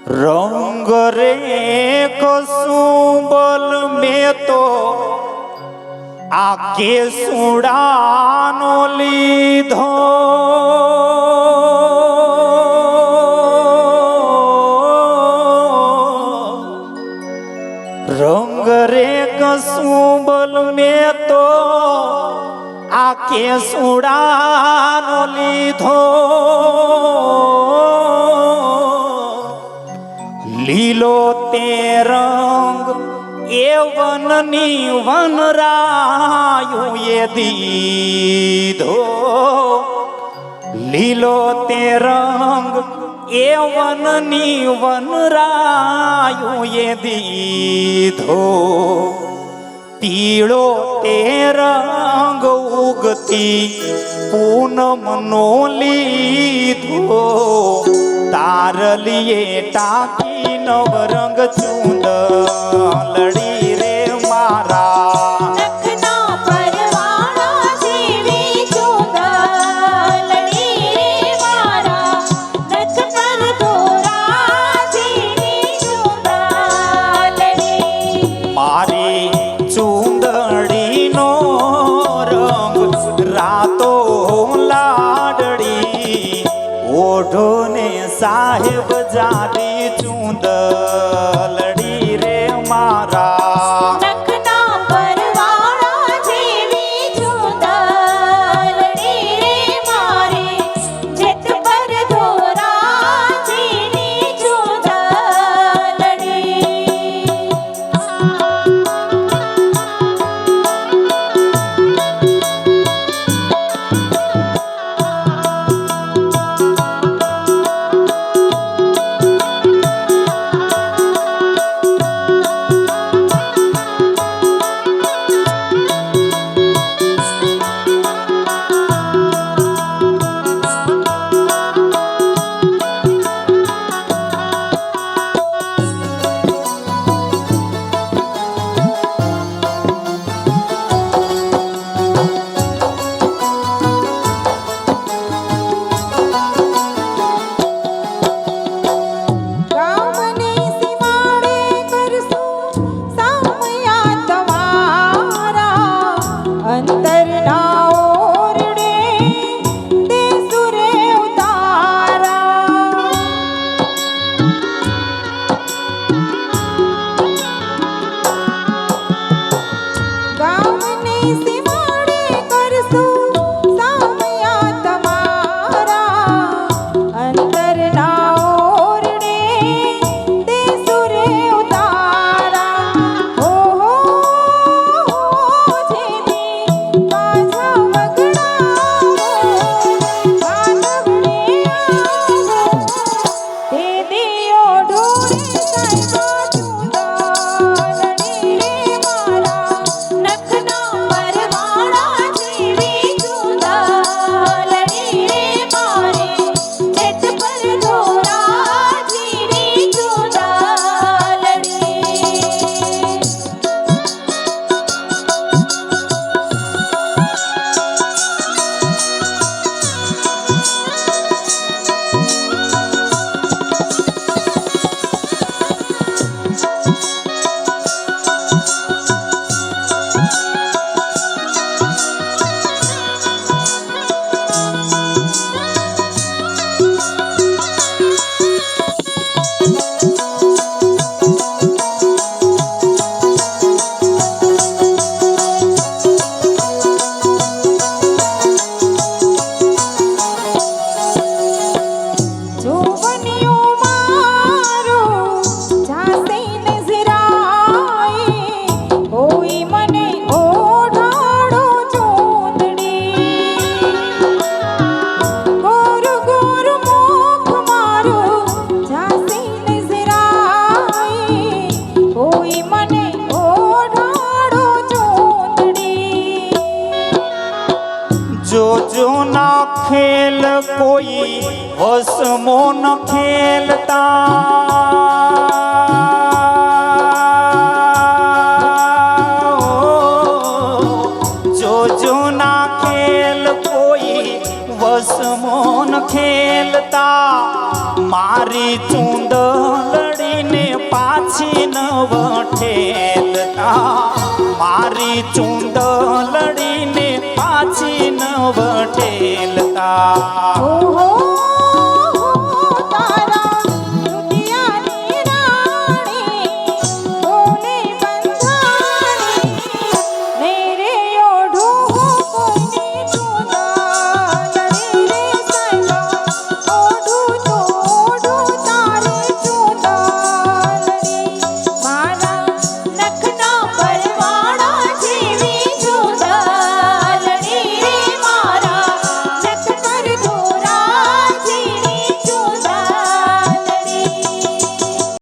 रंग रे कसुबल में तो आके सुड़ानो लीधो रंग रे कसुबल में तो आके सुड़ानो लीधो लीलो ते रंग एवननी वनरायु ये दीधो लीलो ते रंग एवननी वनरायु ये दीधो पीड़ो ते रंग उगती पूनम नो लीधो तारलिए टाकी नवरंग चूंद लड़ी रे मारा नखना परवाणा जेवी चूंद लड़ी रे मारा नख पर दोरा जेवी चूंद लड़ी मारी चूंदड़ी नो रंग रातो लाडड़ी ओढ़ो ने साहेब जादी चूंद लड़ी रे मारा नखना परवाणा जेवी चूंद लड़ी रे मारे जेठ पर दोरा जेवी चूंद लड़ी खेल कोई वसमो न खेलता जो ना खेल कोई वसमो न खेलता मारी चूंदल ચૂંદડીનો